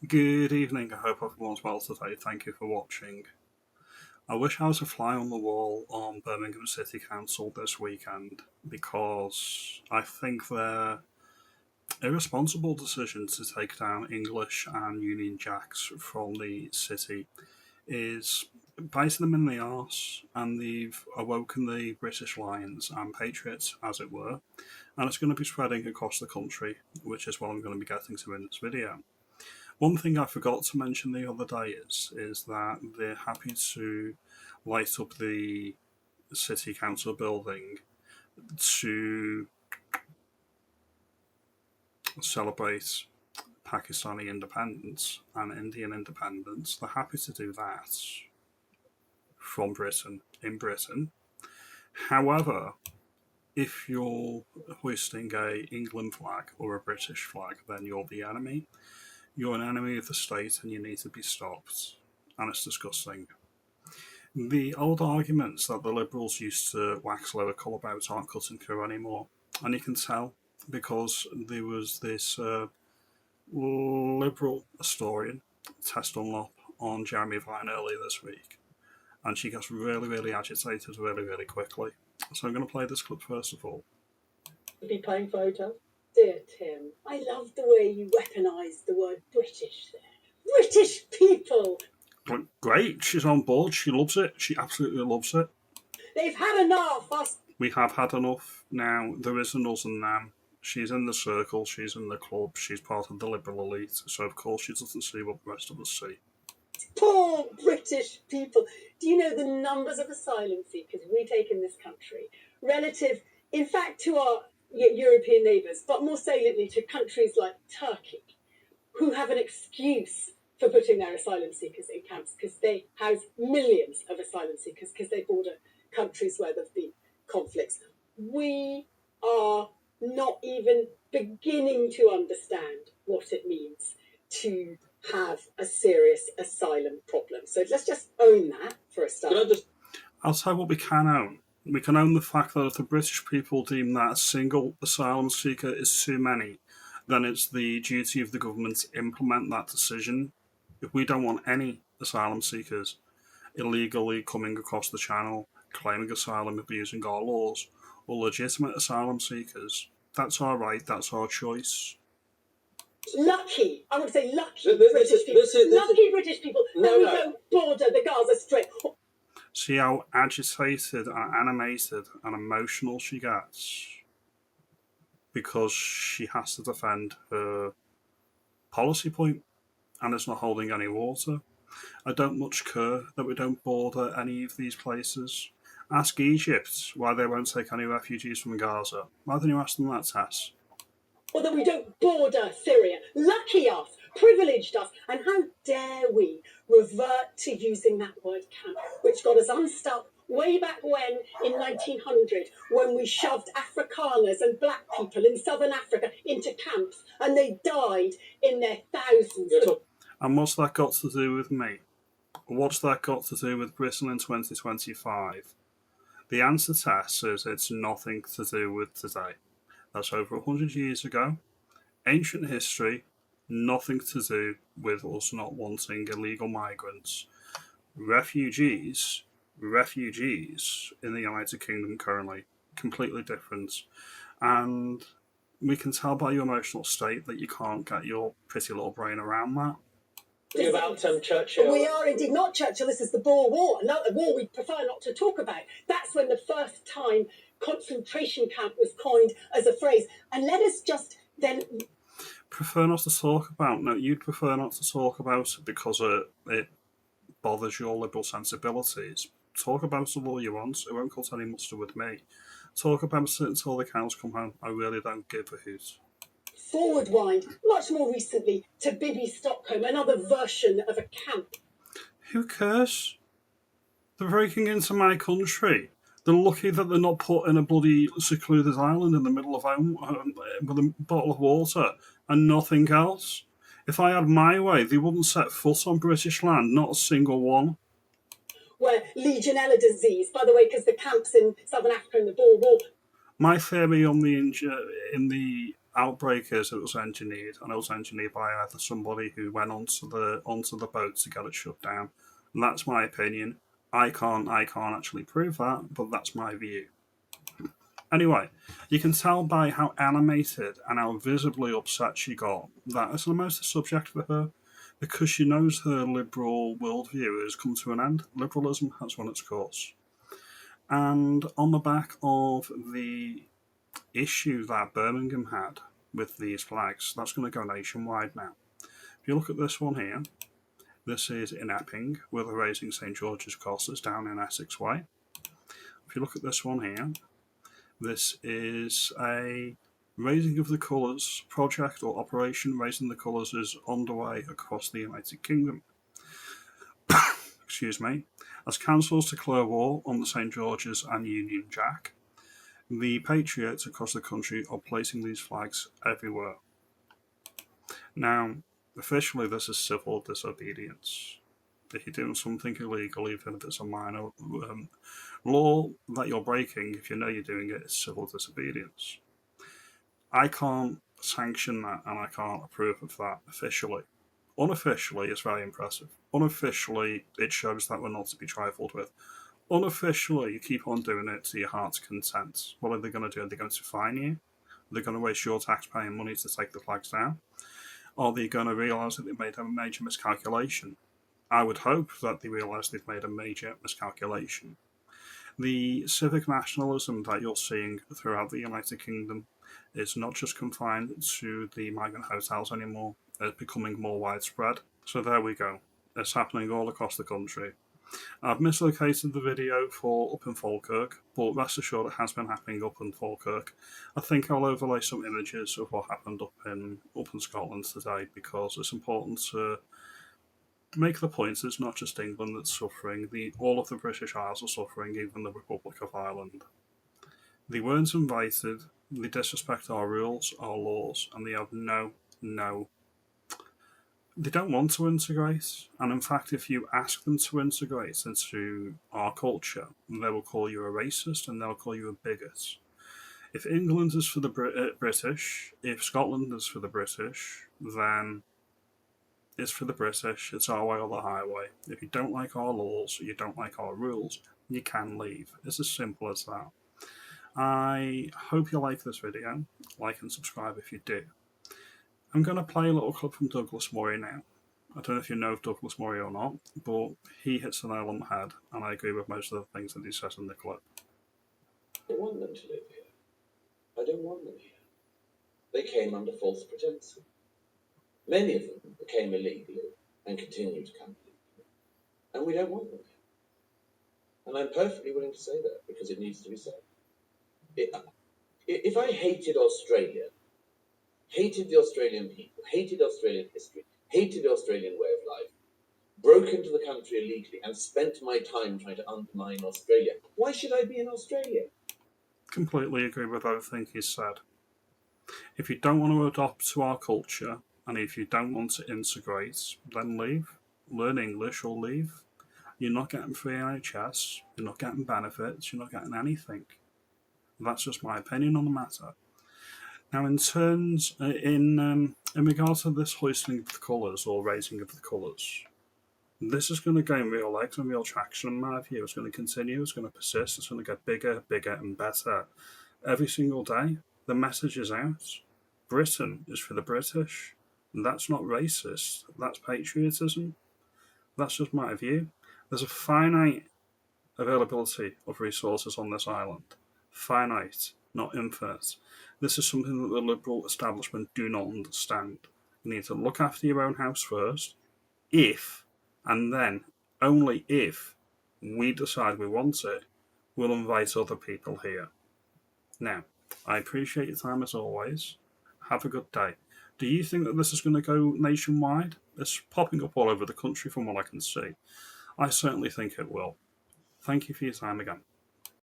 Good evening, I hope everyone's well today. Thank you for watching. I wish I was a fly on the wall on Birmingham City Council this weekend because I think their irresponsible decision to take down English and Union Jacks from the city is biting them in the arse, and they've awoken the British Lions and Patriots, as it were, and it's going to be spreading across the country, which is what I'm going to be getting to in this video. One thing I forgot to mention the other day is that they're happy to light up the city council building to celebrate Pakistani independence and Indian independence. They're happy to do that from Britain, in Britain. However, if you're hoisting a England flag or a British flag, then you're the enemy. You're an enemy of the state and you need to be stopped. And it's disgusting. The old arguments that the Liberals used to wax lyrical about aren't cutting through anymore. And you can tell because there was this Liberal historian, Tess Dunlop, on Jeremy Vine earlier this week. And she gets really, really agitated really, really quickly. So I'm going to play this clip first of all. Be playing photo. Dear Tim, I love the way you weaponise the word British there. British people! Great, she's on board, she loves it, she absolutely loves it. They've had enough! We have had enough now, there is an us and them. She's in the circle, she's in the club, she's part of the Liberal elite, so of course she doesn't see what the rest of us see. Poor British people. Do you know the numbers of asylum seekers we take in this country relative, in fact, to our European neighbours, but more saliently to countries like Turkey, who have an excuse for putting their asylum seekers in camps because they house millions of asylum seekers because they border countries where there have been conflicts. We are not even beginning to understand what it means to have a serious asylum problem. So let's just own that for a start. I'll tell you what we can own. We can own the fact that if the British people deem that a single asylum seeker is too many, then it's the duty of the government to implement that decision. If we don't want any asylum seekers illegally coming across the channel, claiming asylum, abusing our laws, or legitimate asylum seekers, that's our right, that's our choice. Lucky, I would say lucky British people. British people that we don't border the Gaza Strip. See how agitated and animated and emotional she gets because she has to defend her policy point and it's not holding any water. I don't much care that we don't border any of these places. Ask Egypt why they won't take any refugees from Gaza. Why don't you ask them that, Tess? Or that we don't border Syria. Lucky us, privileged us, and how dare we revert to using that word camp, which got us unstuck way back when, in 1900, when we shoved Afrikaners and black people in southern Africa into camps, and they died in their thousands. And what's that got to do with me? What's that got to do with Britain in 2025? The answer, Tess, is it's nothing to do with today. That's over 100 years ago. Ancient history, nothing to do with us not wanting illegal migrants. Refugees in the United Kingdom currently, completely different. And we can tell by your emotional state that you can't get your pretty little brain around that. About Churchill. We are indeed not Churchill. This is the Boer War, a war we prefer not to talk about. That's when the first time concentration camp was coined as a phrase. And let us just then... Prefer not to talk about? No, you'd prefer not to talk about it because it bothers your liberal sensibilities. Talk about it all you want. It won't cut any mustard with me. Talk about it until the cows come home. I really don't give a hoot. Forward wind, much more recently, to Bibi Stockholm, another version of a camp. Who cares? They're breaking into my country. They're lucky that they're not put in a bloody secluded island in the middle of home with a bottle of water and nothing else. If I had my way, they wouldn't set foot on British land, not a single one. Where Legionella disease, by the way, because the camps in southern Africa in the Boer War. My theory on in the outbreak is it was engineered, and it was engineered by either somebody who went onto the boat to get it shut down. And that's my opinion. I can't actually prove that, but that's my view. Anyway, you can tell by how animated and how visibly upset she got that it's almost a subject for her, because she knows her liberal worldview has come to an end. Liberalism has run its course. And on the back of the issue that Birmingham had with these flags, that's going to go nationwide now. If you look at this one here, this is in Epping, where they're raising St George's crosses down in Essex Way. If you look at this one here, this is a Raising of the Colours project, or Operation Raising the Colours is underway across the United Kingdom. Excuse me. As councils declare war on the St George's and Union Jack, the patriots across the country are placing these flags everywhere. Now, officially, this is civil disobedience. If you're doing something illegal, even if it's a minor law that you're breaking, if you know you're doing it, it's civil disobedience. I can't sanction that, and I can't approve of that officially. Unofficially, it's very impressive. Unofficially, it shows that we're not to be trifled with. Unofficially, you keep on doing it to your heart's content. What are they going to do? Are they going to fine you? Are they going to waste your taxpaying money to take the flags down? Are they going to realise that they made a major miscalculation? I would hope that they realise they've made a major miscalculation. The civic nationalism that you're seeing throughout the United Kingdom is not just confined to the migrant hotels anymore. It's becoming more widespread. So there we go. It's happening all across the country. I've mislocated the video for up in Falkirk, but rest assured it has been happening up in Falkirk. I think I'll overlay some images of what happened up in Scotland today, because it's important to make the point it's not just England that's suffering. All of the British Isles are suffering, even the Republic of Ireland. They weren't invited, they disrespect our rules, our laws, and they have they don't want to integrate. And in fact, if you ask them to integrate into our culture, they will call you a racist and they'll call you a bigot. If England is for the British, if Scotland is for the British, then it's for the British. It's our way or the highway. If you don't like our laws, you don't like our rules, you can leave. It's as simple as that. I hope you like this video. Like and subscribe if you do. I'm going to play a little clip from Douglas Murray now. I don't know if you know of Douglas Murray or not, but he hits the nail on the head, and I agree with most of the things that he says in the clip. I don't want them to live here. I don't want them here. They came under false pretenses. Many of them became illegally and continue to come illegally. And we don't want them here. And I'm perfectly willing to say that, because it needs to be said. If I hated Australia, hated the Australian people, hated Australian history, hated the Australian way of life, broke into the country illegally and spent my time trying to undermine Australia, why should I be in Australia? Completely agree with everything he said. If you don't want to adopt to our culture, and if you don't want to integrate, then leave. Learn English or leave. You're not getting free NHS, you're not getting benefits, you're not getting anything. That's just my opinion on the matter. Now, in regards to this hoisting of the colours or raising of the colours, this is going to gain real legs and real traction in my view. It's going to continue, it's going to persist, it's going to get bigger, and better. Every single day, the message is out. Britain is for the British. That's not racist, that's patriotism. That's just my view. There's a finite availability of resources on this island. Finite, not infinite. This is something that the Liberal establishment do not understand. You need to look after your own house first. If, and then only if, we decide we want it, we'll invite other people here. Now, I appreciate your time as always. Have a good day. Do you think that this is going to go nationwide? It's popping up all over the country from what I can see. I certainly think it will. Thank you for your time again.